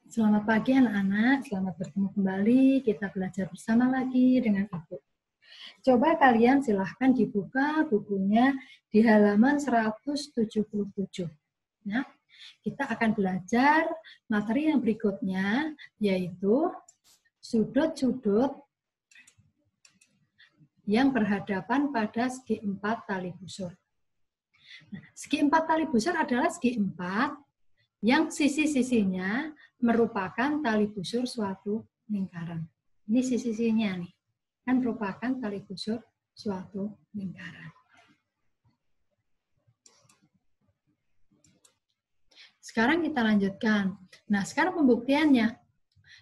Selamat pagi anak-anak, selamat bertemu kembali. Kita belajar bersama lagi dengan Ibu. Coba kalian silahkan dibuka bukunya di halaman 177. Ya, kita akan belajar materi yang berikutnya, yaitu sudut-sudut yang berhadapan pada segi 4 tali busur. Nah, segi 4 tali busur adalah segi 4 yang sisi-sisinya merupakan tali busur suatu lingkaran. Ini sisi-sisinya nih, kan merupakan tali busur suatu lingkaran. Sekarang kita lanjutkan. Nah, sekarang pembuktiannya.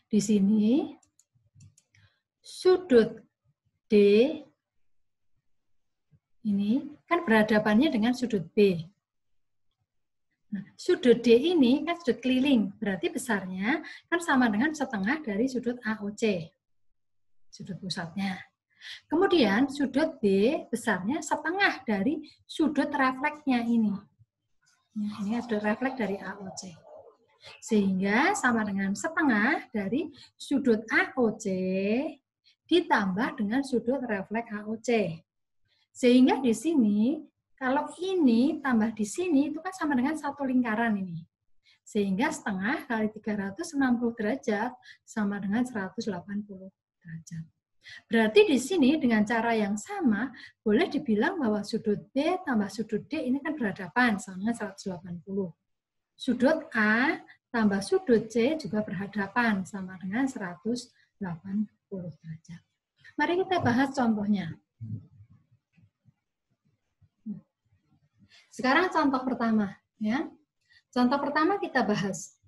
Di sini sudut D ini kan berhadapannya dengan sudut B. Nah, sudut D ini kan sudut keliling, berarti besarnya kan sama dengan setengah dari sudut AOC, sudut pusatnya. Kemudian sudut B besarnya setengah dari sudut refleksnya ini. Nah, ini sudut refleks dari AOC. Sehingga sama dengan setengah dari sudut AOC ditambah dengan sudut refleks AOC. Sehingga di sini kalau ini tambah di sini itu kan sama dengan satu lingkaran ini. Sehingga setengah kali 360 derajat sama dengan 180 derajat. Berarti di sini dengan cara yang sama boleh dibilang bahwa sudut B tambah sudut D ini kan berhadapan sama dengan 180. Sudut A tambah sudut C juga berhadapan sama dengan 180 derajat. Mari kita bahas contohnya. Sekarang contoh pertama, ya. Contoh pertama kita bahas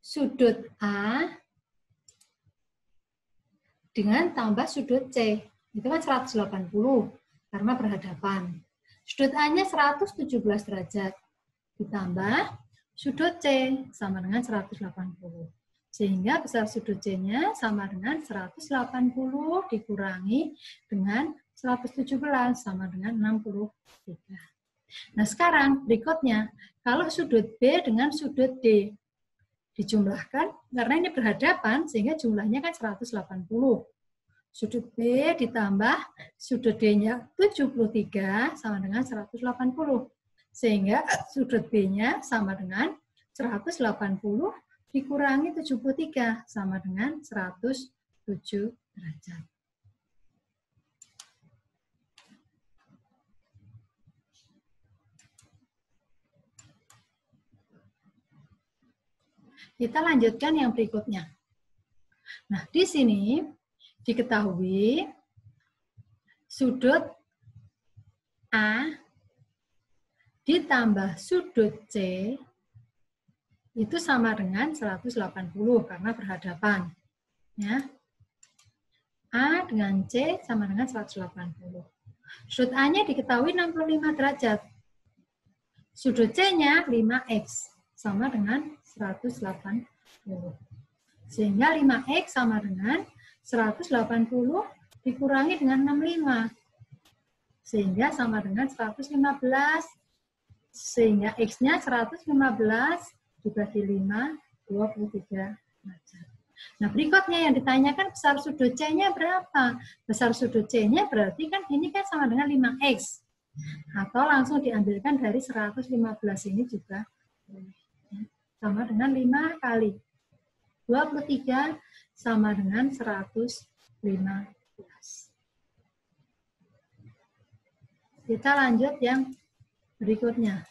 sudut A dengan tambah sudut C. Itu kan 180 karena berhadapan. Sudut A-nya 117 derajat ditambah sudut C sama dengan 180. Sehingga besar sudut C-nya sama dengan 180 dikurangi dengan 117 sama dengan 63. Nah, sekarang berikutnya, kalau sudut B dengan sudut D dijumlahkan, karena ini berhadapan, sehingga jumlahnya kan 180. Sudut B ditambah sudut D-nya 73 sama dengan 180. Sehingga sudut B-nya sama dengan 180 dikurangi 73 sama dengan 107 derajat. Kita lanjutkan yang berikutnya. Nah, di sini diketahui sudut A ditambah sudut C itu sama dengan 180 karena berhadapan. Ya. A dengan C sama dengan 180. Sudut A-nya diketahui 65 derajat. Sudut C-nya 5X sama dengan 180. Sehingga 5X sama dengan 180 dikurangi dengan 65. Sehingga sama dengan 115. Sehingga X-nya 115 dibagi 5, 23 derajat. Nah, berikutnya yang ditanyakan besar sudut C-nya berapa? Besar sudut C-nya berarti kan ini kan sama dengan 5X. Atau langsung diambilkan dari 115 ini juga boleh. Sama dengan 5 kali 23 sama dengan 115. Kita lanjut yang berikutnya.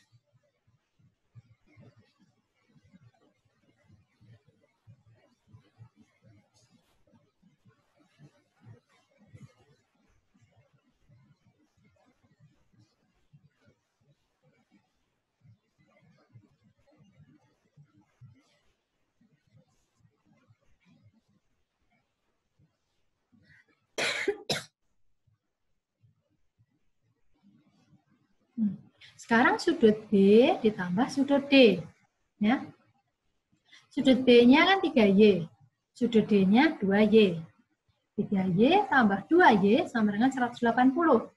Sekarang sudut B ditambah sudut D. Ya. Sudut B-nya kan 3Y. Sudut D-nya 2Y. 3Y tambah 2Y sama dengan 180.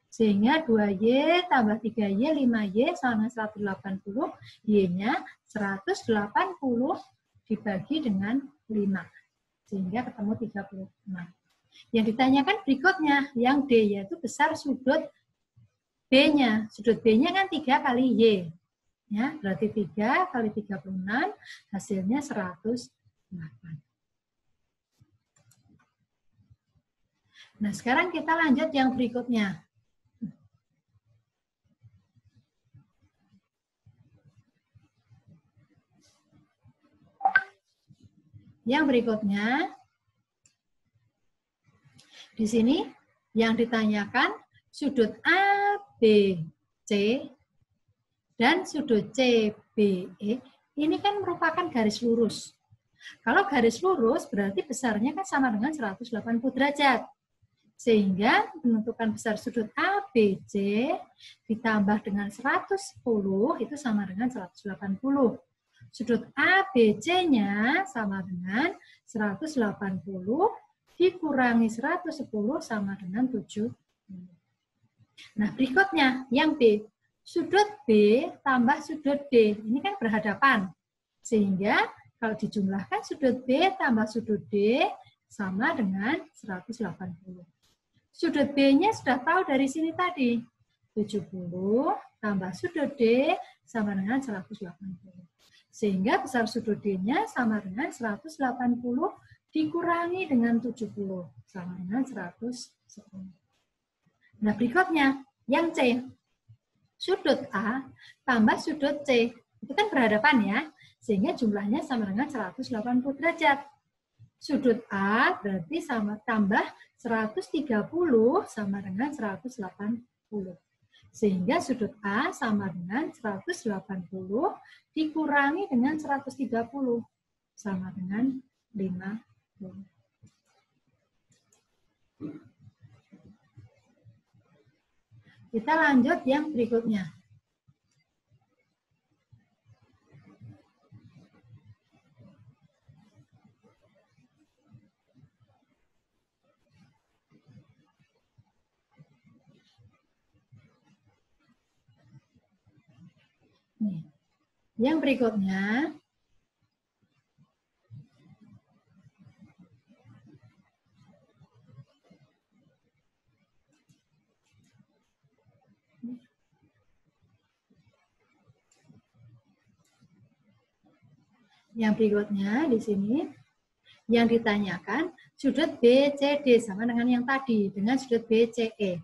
Sehingga 2Y tambah 3Y, 5Y sama dengan 180. Y-nya 180 dibagi dengan 5. Sehingga ketemu 36. Yang ditanyakan berikutnya, yang D, yaitu besar sudut B-nya. Sudut B-nya kan 3 kali Y. Ya, berarti 3 kali 36, hasilnya 108. Nah, sekarang kita lanjut yang berikutnya. Yang berikutnya, di sini yang ditanyakan sudut A, B, C, dan sudut C, B, E, ini kan merupakan garis lurus. Kalau garis lurus berarti besarnya kan sama dengan 180 derajat. Sehingga menentukan besar sudut A, B, C ditambah dengan 110 itu sama dengan 180. Sudut A, B, C-nya sama dengan 180 dikurangi 110 sama dengan 70. Nah, berikutnya yang B. Sudut B tambah sudut D. Ini kan berhadapan. Sehingga kalau dijumlahkan sudut B tambah sudut D sama dengan 180. Sudut B-nya sudah tahu dari sini tadi. 70 tambah sudut D sama dengan 180. Sehingga besar sudut D-nya sama dengan 180 dikurangi dengan 70 sama dengan 110. Nah, berikutnya yang C. Sudut A tambah sudut C. Itu kan berhadapan ya. Sehingga jumlahnya sama dengan 180 derajat. Sudut A berarti sama tambah 130 sama dengan 180. Sehingga sudut A sama dengan 180 dikurangi dengan 130 sama dengan 50. Kita lanjut yang berikutnya. Nih. Yang berikutnya, di sini yang ditanyakan sudut BCD sama dengan yang tadi dengan sudut BCE.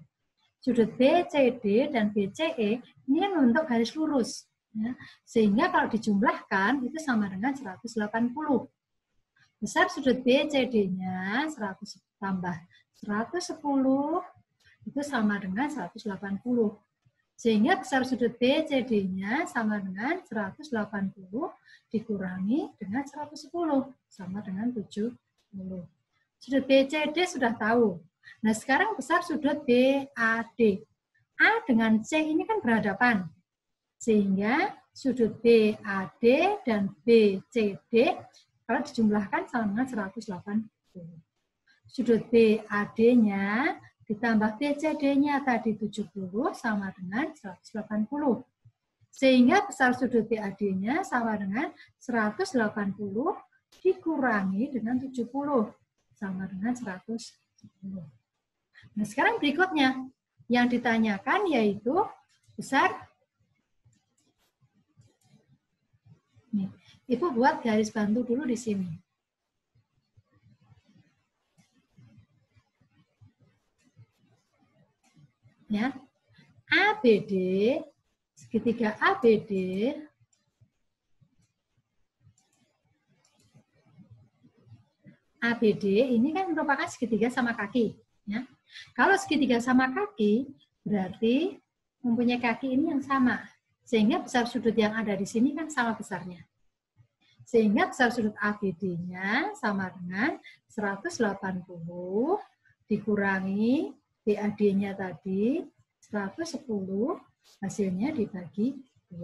Sudut BCD dan BCE ini kan membentuk garis lurus. Ya. Sehingga kalau dijumlahkan itu sama dengan 180. Besar sudut BCD-nya 100 tambah 110 itu sama dengan 180. Sehingga besar sudut BCD-nya sama dengan 180 dikurangi dengan 110 sama dengan 70. Sudut BCD sudah tahu. Nah, sekarang besar sudut BAD. A dengan C ini kan berhadapan. Sehingga sudut BAD dan BCD kalau dijumlahkan sama dengan 180. Sudut BAD-nya ditambah BCD-nya tadi 70 sama dengan 180. Sehingga besar sudut BAD-nya sama dengan 180 dikurangi dengan 70 sama dengan 110. Nah, sekarang berikutnya yang ditanyakan yaitu besar. Nih, Ibu buat garis bantu dulu di sini. Ya. ABD, segitiga ABD ini kan merupakan segitiga sama kaki. Ya. Kalau segitiga sama kaki, berarti mempunyai kaki ini yang sama. Sehingga besar sudut yang ada di sini kan sama besarnya. Sehingga besar sudut ABD-nya sama dengan 180 dikurangi BAD-nya tadi 110, hasilnya dibagi 2.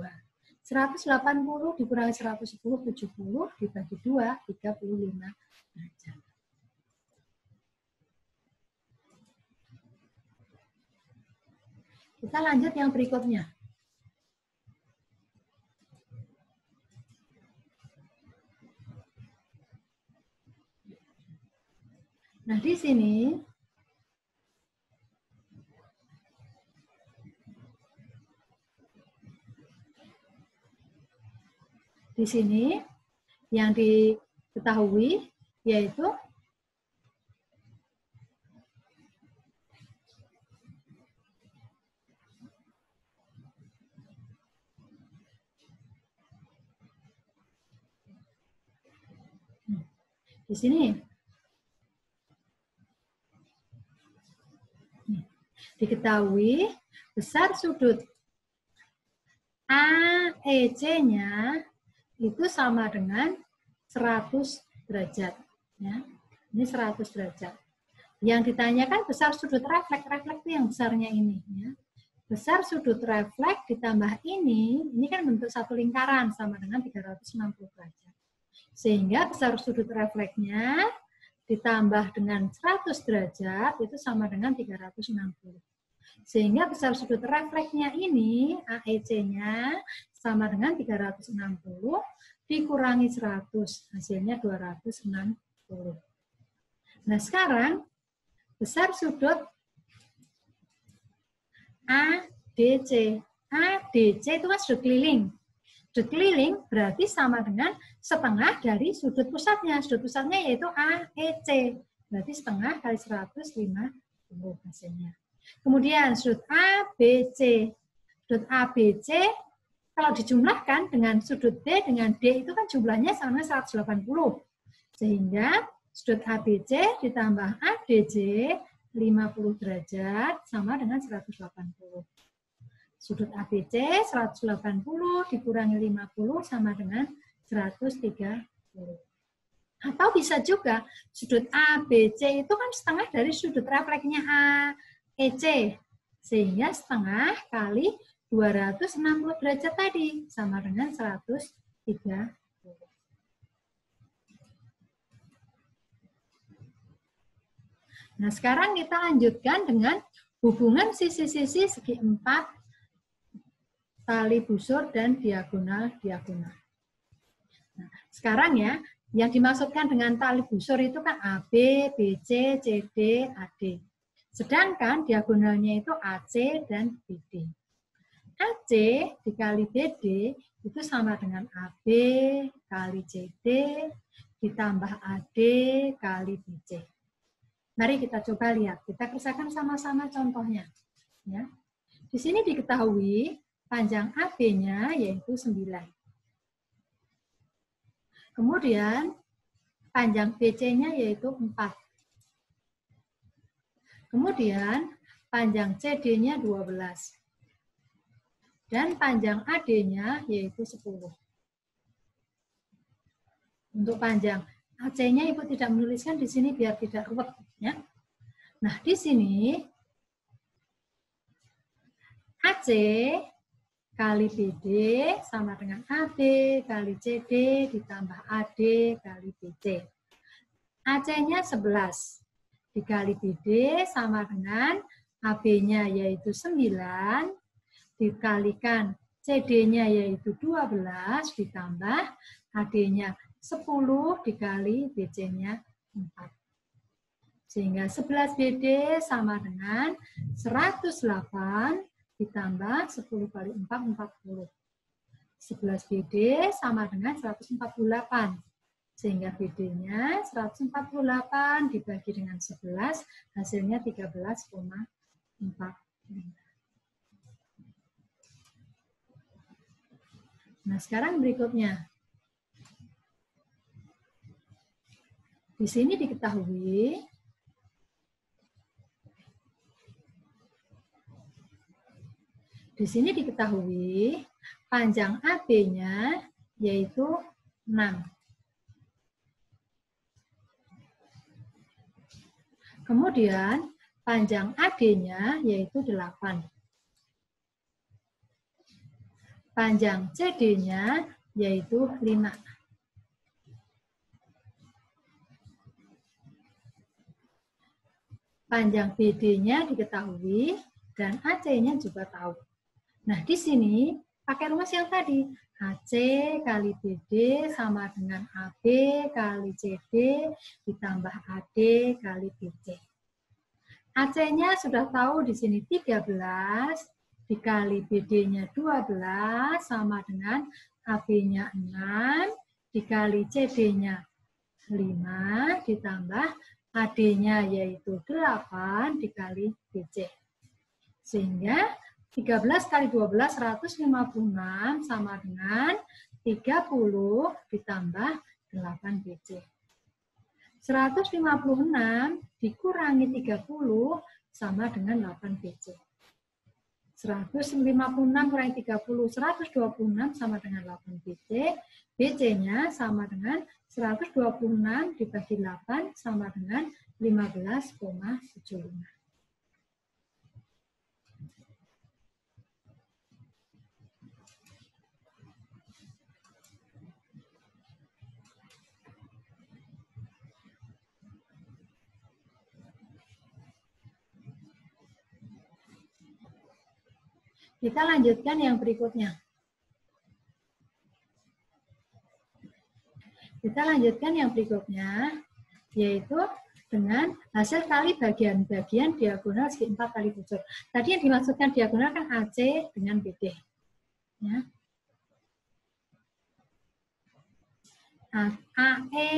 180 dikurangi 110, 70 dibagi 2, 35 derajat. Kita lanjut yang berikutnya. Nah, di sini yang diketahui yaitu di sini diketahui besar sudut AEC-nya itu sama dengan 100 derajat. Ya. Ini 100 derajat. Yang ditanyakan besar sudut refleks. Refleks itu yang besarnya ini. Ya. Besar sudut refleks ditambah ini kan bentuk satu lingkaran sama dengan 360 derajat. Sehingga besar sudut refleksnya ditambah dengan 100 derajat itu sama dengan 360. Sehingga besar sudut refleksnya ini, AEC-nya, sama dengan 360 dikurangi 100, hasilnya 260. Nah, sekarang besar sudut ADC. ADC itu kan sudut keliling. Sudut keliling berarti sama dengan setengah dari sudut pusatnya. Sudut pusatnya yaitu AEC. Berarti setengah kali 150 hasilnya. Kemudian sudut ABC. Sudut ABC kalau dijumlahkan dengan sudut D dengan D itu kan jumlahnya sama 180. Sehingga sudut ABC ditambah ADC 50 derajat sama dengan 180. Sudut ABC 180 dikurangi 50 sama dengan 130. Atau bisa juga sudut ABC itu kan setengah dari sudut refleksnya AEC. Sehingga setengah kali 260 derajat tadi sama dengan 130. Nah, sekarang kita lanjutkan dengan hubungan sisi-sisi segi 4 tali busur dan diagonal-diagonal. Nah, sekarang ya, yang dimaksudkan dengan tali busur itu kan AB, BC, CD, AD. Sedangkan diagonalnya itu AC dan BD. AC dikali BD itu sama dengan AB kali CD ditambah AD kali BC. Mari kita coba lihat. Kita kerjakan sama-sama contohnya. Ya. Di sini diketahui panjang AB-nya yaitu 9. Kemudian panjang BC-nya yaitu 4. Kemudian panjang CD-nya 12. Dan panjang AD-nya yaitu 10. Untuk panjang AC-nya Ibu tidak menuliskan di sini biar tidak ruwet. Ya. Nah, di sini AC kali BD sama dengan AB kali CD ditambah AD kali BC. AC-nya 11 dikali BD sama dengan AB-nya yaitu 9 dikalikan CD-nya yaitu 12 ditambah AD-nya 10 dikali BC-nya 4. Sehingga 11 BD sama dengan 108 ditambah 10 kali 4, 40. 11 BD sama dengan 148. Sehingga BD-nya 148 dibagi dengan 11, hasilnya 13,4. Nah, sekarang berikutnya. Di sini diketahui panjang AB-nya yaitu 6. Kemudian panjang AD-nya yaitu 8. Panjang CD-nya yaitu 5. Panjang BD-nya diketahui dan AC-nya juga tahu. Nah, di sini pakai rumus yang tadi. AC kali BD sama dengan AB kali CD ditambah AD kali BC. AC-nya sudah tahu di sini 13 dikali BD-nya 12 sama dengan AB-nya 6 dikali CD-nya 5 ditambah AD-nya yaitu 8 dikali BC. Sehingga 13 kali 12, 156 sama dengan 30 ditambah 8 BC. 156 dikurangi 30 sama dengan 8 BC. 156 kurangi 30, 126 sama dengan 8 BC. BC-nya sama dengan 126 dibagi 8 sama dengan 15,75. Kita lanjutkan yang berikutnya. Yaitu dengan hasil kali bagian-bagian diagonal segi 4 kali bujur. Tadi yang dimaksudkan diagonal kan AC dengan BD. Ya. AE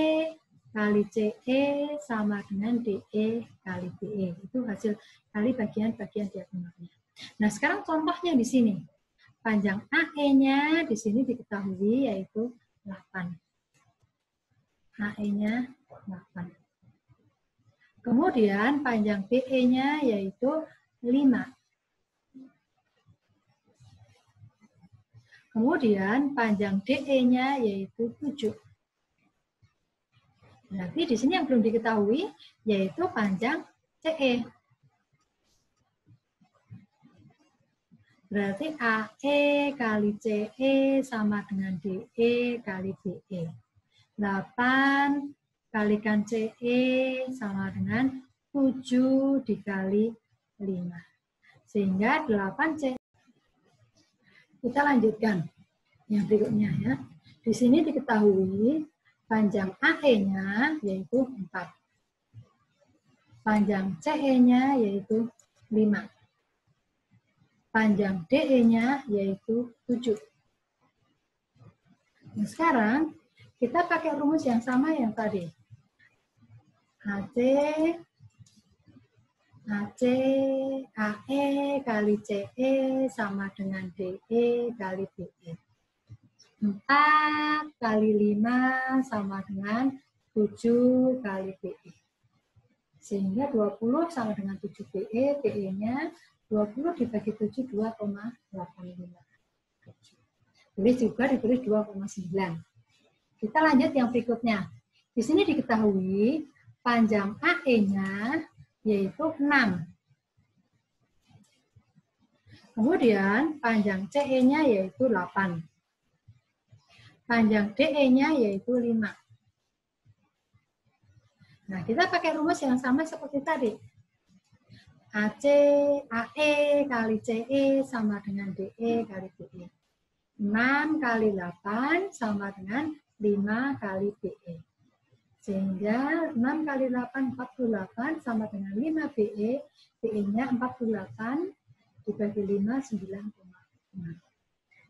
kali CE sama dengan DE kali BE. Itu hasil kali bagian-bagian diagonalnya. Nah, sekarang contohnya di sini. Panjang AE-nya di sini diketahui yaitu 8. AE-nya 8. Kemudian panjang BE-nya yaitu 5. Kemudian panjang DE-nya yaitu 7. Berarti di sini yang belum diketahui yaitu panjang CE. Berarti AE kali CE sama dengan DE kali BE. 8 kalikan CE sama dengan 7 dikali 5. Sehingga 8C. Kita lanjutkan yang berikutnya ya. Di sini diketahui panjang AE-nya yaitu 4. Panjang CE-nya yaitu 5. Panjang DE-nya yaitu 7. Nah, sekarang kita pakai rumus yang sama yang tadi. AE kali CE sama dengan DE kali BE. 4 kali 5 sama dengan 7 kali BE. Sehingga 20 sama dengan 7 BE, BE-nya 20 dibagi 7, 2,85. Tulis juga ditulis 2,9. Kita lanjut yang berikutnya. Di sini diketahui panjang AE-nya yaitu 6. Kemudian panjang CE-nya yaitu 8. Panjang DE-nya yaitu 5. Nah, kita pakai rumus yang sama seperti tadi. AE kali CE sama dengan DE kali BE. 6 kali 8 sama dengan 5 kali BE. Sehingga 6 kali 8, 48 sama dengan 5 BE. BE-nya 48 dibagi 5, 9,5.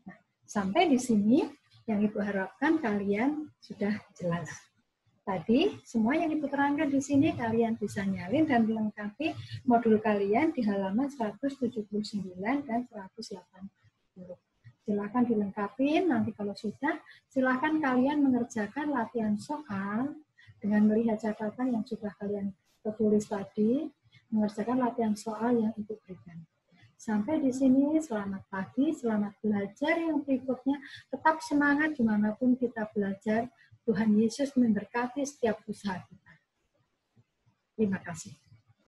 Nah, sampai di sini yang Ibu harapkan kalian sudah jelas. Tadi, semua yang Ibu terangkan di sini kalian bisa nyalin dan melengkapi modul kalian di halaman 179 dan 180. Silakan dilengkapi, nanti kalau sudah, silakan kalian mengerjakan latihan soal dengan melihat catatan yang sudah kalian tulis tadi, mengerjakan latihan soal yang Ibu berikan. Sampai di sini, selamat pagi, selamat belajar yang berikutnya. Tetap semangat dimanapun kita belajar. Tuhan Yesus memberkati setiap usaha kita. Terima kasih.